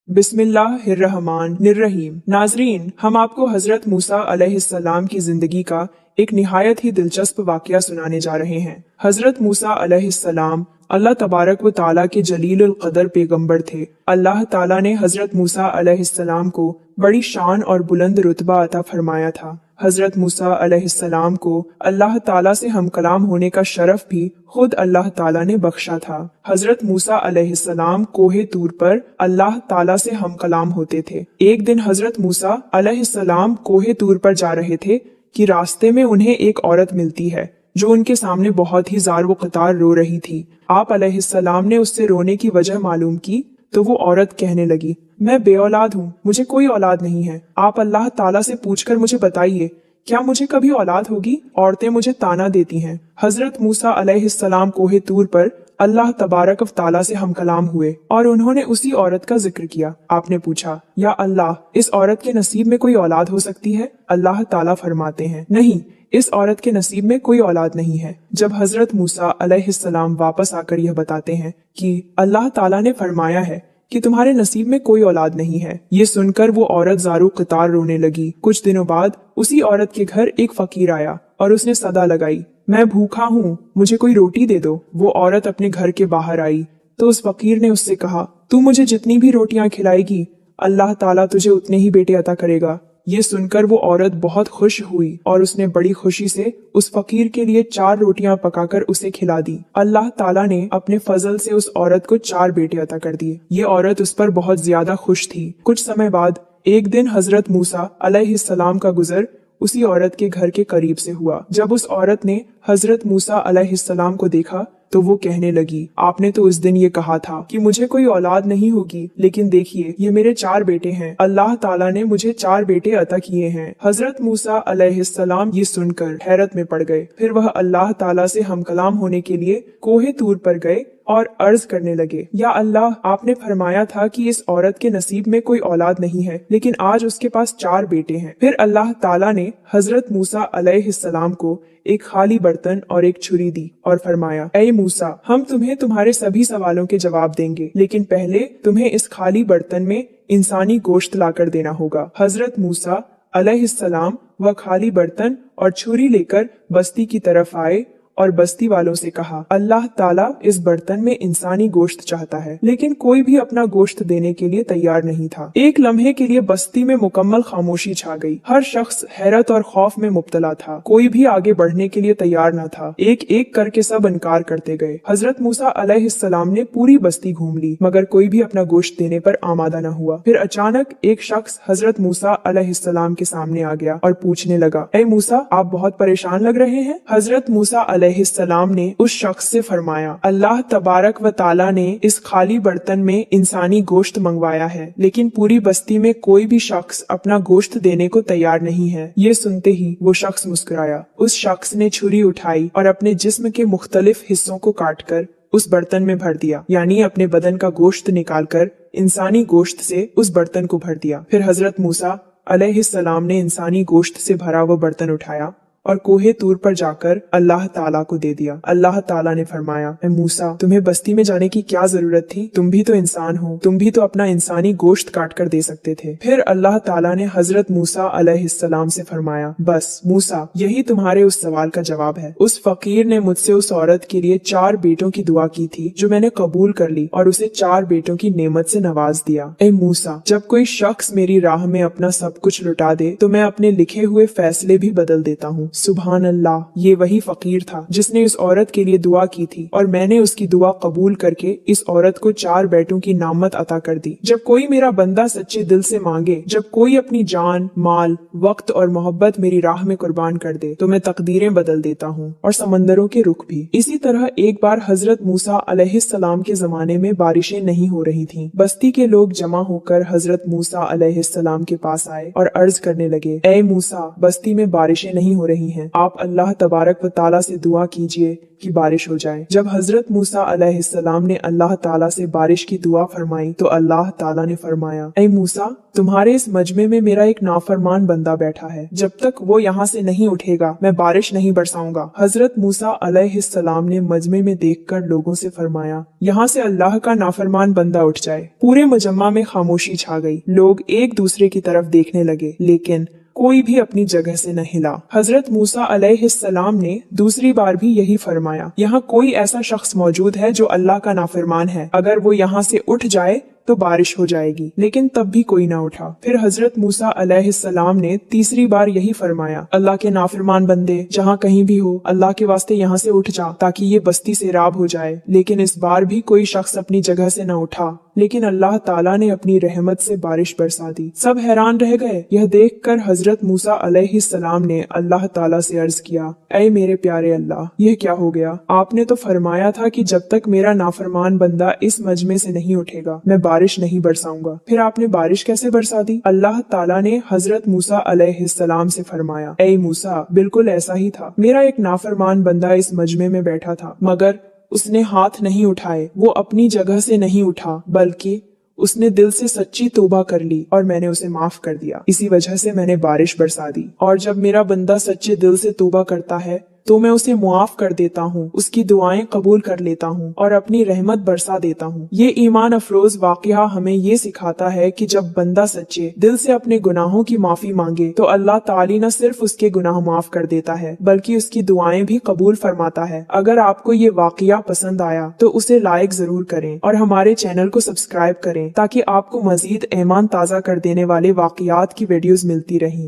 बिस्मिल्लाहिर्रहमानिर्रहीम। नाजरीन, हम आपको हजरत मूसा अलैहिस्सलाम की जिंदगी का एक निहायत ही दिलचस्प वाकया सुनाने जा रहे हैं। हजरत मूसा अलैहिस्सलाम अल्लाह तबारक व ताला के जलीलुल कदर पैगंबर थे। अल्लाह ताला ने हजरत मूसा अलैहिस्सलाम को बड़ी शान और बुलंद रुतबा अता फरमाया था। हजरत मूसा अलैहिस्सलाम को अल्लाह ताला से हम कलाम होने का शरफ भी खुद अल्लाह ताला ने बख्शा था। हजरत मूसा अलैहिस्सलाम कोहे तूर पर अल्लाह ताला से हम कलाम होते थे। एक दिन हजरत मूसा अलैहिस्सलाम कोहे तूर पर जा रहे थे कि रास्ते में उन्हें एक औरत मिलती है जो उनके सामने बहुत ही जार व कतार रो रही थी। आप अलैहिस्सलाम ने उससे रोने की वजह मालूम की तो वो औरत कहने लगी, मैं बेऔलाद हूँ, मुझे कोई औलाद नहीं है। आप अल्लाह ताला से पूछकर मुझे बताइए, क्या मुझे कभी औलाद होगी? औरतें मुझे ताना देती हैं। हजरत मूसा अलैहिस्सलाम कोहे तूर पर अल्लाह तबारक व ताला से हम कलाम हुए और उन्होंने उसी औरत का जिक्र किया। आपने पूछा, या अल्लाह, इस औरत के नसीब में कोई औलाद हो सकती है? अल्लाह ताला फरमाते हैं, नहीं, इस औरत के नसीब में कोई औलाद नहीं है। जब हजरत मूसा अलैहिस्सलाम वापस आकर यह बताते हैं कि अल्लाह ताला ने फरमाया है कि तुम्हारे नसीब में कोई औलाद नहीं है, ये सुनकर वो औरत जारू कतार रोने लगी। कुछ दिनों बाद उसी औरत के घर एक फकीर आया और उसने सदा लगाई, मैं भूखा हूँ, मुझे कोई रोटी दे दो। वो औरत अपने घर के बाहर आई तो उस फकीर ने उससे कहा, तू मुझे जितनी भी रोटियां खिलाएगी अल्लाह ताला तुझे उतने ही बेटे अता करेगा। ये सुनकर वो औरत बहुत खुश हुई और उसने बड़ी खुशी से उस फकीर के लिए 4 रोटियां पकाकर उसे खिला दी। अल्लाह ताला ने अपने फजल से उस औरत को 4 बेटे अता कर दिए। ये औरत उस पर बहुत ज्यादा खुश थी। कुछ समय बाद एक दिन हजरत मूसा अलैहिस्सलाम का गुजर उसी औरत के घर के करीब से हुआ। जब उस औरत ने हजरत मूसा अलैहिस्सलाम को देखा तो वो कहने लगी, आपने तो उस दिन ये कहा था कि मुझे कोई औलाद नहीं होगी, लेकिन देखिए ये मेरे 4 बेटे हैं। अल्लाह ताला ने मुझे 4 बेटे अता किए हैं। हजरत मूसा अलैहिस्सलाम ये सुनकर हैरत में पड़ गए। फिर वह अल्लाह ताला से हम कलाम होने के लिए कोहे तूर पर गए और अर्ज करने लगे, या अल्लाह, आपने फरमाया था कि इस औरत के नसीब में कोई औलाद नहीं है, लेकिन आज उसके पास 4 बेटे हैं। फिर अल्लाह ताला ने हजरत मूसा अलैहिस्सलाम को एक खाली बर्तन और एक छुरी दी और फरमाया, ऐ मूसा, हम तुम्हें तुम्हारे सभी सवालों के जवाब देंगे, लेकिन पहले तुम्हें इस खाली बर्तन में इंसानी गोश्त लाकर देना होगा। हजरत मूसा अलैहिस्सलाम वह खाली बर्तन और छुरी लेकर बस्ती की तरफ आए और बस्ती वालों से कहा, अल्लाह ताला इस बर्तन में इंसानी गोश्त चाहता है, लेकिन कोई भी अपना गोश्त देने के लिए तैयार नहीं था। एक लम्हे के लिए बस्ती में मुकम्मल खामोशी छा गई। हर शख्स हैरत और खौफ में मुब्तला था। कोई भी आगे बढ़ने के लिए तैयार न था। एक एक करके सब इनकार करते गए। हजरत मूसा अलैहिस्सलाम ने पूरी बस्ती घूम ली, मगर कोई भी अपना गोश्त देने पर आमादा न हुआ। फिर अचानक एक शख्स हजरत मूसा अलैहिस्सलाम के सामने आ गया और पूछने लगा, ऐ मूसा, आप बहुत परेशान लग रहे हैं। हजरत मूसा अलैहिस्सलाम ने उस शख्स से फरमाया, अल्लाह तबारक व ताला ने इस खाली बर्तन में इंसानी गोश्त मंगवाया है, लेकिन पूरी बस्ती में कोई भी शख्स अपना गोश्त देने को तैयार नहीं है। ये सुनते ही वो शख्स मुस्कुराया। उस शख्स ने छुरी उठाई और अपने जिस्म के मुख्तलिफ हिस्सों को काटकर उस बर्तन में भर दिया, यानी अपने बदन का गोश्त निकालकर इंसानी गोश्त से उस बर्तन को भर दिया। फिर हजरत मूसा अलैहिस्सलाम ने इंसानी गोश्त से भरा वो बर्तन उठाया और कोहे तूर पर जाकर अल्लाह ताला को दे दिया। अल्लाह ताला ने फरमाया, ऐ मूसा, तुम्हें बस्ती में जाने की क्या जरूरत थी? तुम भी तो इंसान हो, तुम भी तो अपना इंसानी गोश्त काट कर दे सकते थे। फिर अल्लाह ताला ने हजरत मूसा अलैहिस्सलाम से फरमाया, बस मूसा, यही तुम्हारे उस सवाल का जवाब है। उस फकीर ने मुझसे उस औरत के लिए 4 बेटों की दुआ की थी, जो मैंने कबूल कर ली और उसे 4 बेटों की नेमत से नवाज दिया। ऐ मूसा, जब कोई शख्स मेरी राह में अपना सब कुछ लुटा दे तो मैं अपने लिखे हुए फैसले भी बदल देता हूँ। सुभान अल्लाह, ये वही फकीर था जिसने इस औरत के लिए दुआ की थी और मैंने उसकी दुआ कबूल करके इस औरत को 4 बेटों की नामत अता कर दी। जब कोई मेरा बंदा सच्चे दिल से मांगे, जब कोई अपनी जान, माल, वक्त और मोहब्बत मेरी राह में कुर्बान कर दे तो मैं तकदीरें बदल देता हूँ और समंदरों के रुख भी। इसी तरह एक बार हजरत मूसा अलैहिस्सलाम के जमाने में बारिशें नहीं हो रही थीं। बस्ती के लोग जमा होकर हजरत मूसा अलैहिस्सलाम के पास आए और अर्ज करने लगे, ऐ मूसा, बस्ती में बारिशें नहीं हो रही नहीं है। आप अल्लाह तबारक व ताला से दुआ कीजिए कि बारिश हो जाए। जब हजरत मूसा अलैहिस्सलाम ने अल्लाह ताला से बारिश की दुआ फरमाई तो अल्लाह ताला ने फरमाया, ऐ मूसा, तुम्हारे इस मजमे में मेरा एक नाफरमान बंदा बैठा है, जब तक वो यहाँ से नहीं उठेगा मैं बारिश नहीं बरसाऊंगा। हजरत मूसा अलैहिस्सलाम ने मजमे में देखकर लोगों से फरमाया, यहाँ से अल्लाह का नाफरमान बंदा उठ जाए। पूरे मुजम्मा में खामोशी छा गई। लोग एक दूसरे की तरफ देखने लगे, लेकिन कोई भी अपनी जगह से न हिला। हजरत मूसा अलैहिस्सलाम ने दूसरी बार भी यही फरमाया, यहाँ कोई ऐसा शख्स मौजूद है जो अल्लाह का नाफरमान है, अगर वो यहाँ से उठ जाए तो बारिश हो जाएगी। लेकिन तब भी कोई ना उठा। फिर हजरत मूसा अलैहिस्सलाम ने तीसरी बार यही फरमाया, अल्लाह के नाफरमान बंदे जहाँ कहीं भी हो, अल्लाह के वास्ते यहाँ से उठ जा ताकि ये बस्ती सैराब हो जाए। लेकिन इस बार भी कोई शख्स अपनी जगह से न उठा, लेकिन अल्लाह ताला ने अपनी रहमत से बारिश बरसा दी। सब हैरान रह गए। यह देखकर हजरत मूसा अलैहिस्सलाम ने अल्लाह ताला से अर्ज किया, ऐ मेरे प्यारे अल्लाह, यह क्या हो गया? आपने तो फरमाया था कि जब तक मेरा नाफरमान बंदा इस मजमे से नहीं उठेगा मैं बारिश नहीं बरसाऊंगा। फिर आपने बारिश कैसे बरसा दी? अल्लाह ताला ने हजरत मूसा अलैहिस्सलाम से फरमाया, ऐ मूसा, बिल्कुल ऐसा ही था। मेरा एक नाफरमान बंदा इस मजमे में बैठा था, मगर उसने हाथ नहीं उठाए। वो अपनी जगह से नहीं उठा, बल्कि उसने दिल से सच्ची तौबा कर ली और मैंने उसे माफ कर दिया। इसी वजह से मैंने बारिश बरसा दी। और जब मेरा बंदा सच्चे दिल से तौबा करता है तो मैं उसे मुआफ कर देता हूँ, उसकी दुआएं कबूल कर लेता हूँ और अपनी रहमत बरसा देता हूँ। ये ईमान अफरोज वाकया हमें ये सिखाता है कि जब बंदा सच्चे दिल से अपने गुनाहों की माफी मांगे तो अल्लाह ताली न सिर्फ उसके गुनाह माफ कर देता है बल्कि उसकी दुआएं भी कबूल फरमाता है। अगर आपको ये वाकया पसंद आया तो उसे लाइक जरूर करें और हमारे चैनल को सब्सक्राइब करें ताकि आपको मजीद ईमान ताज़ा कर देने वाले वाकयात की वीडियोस मिलती रहें।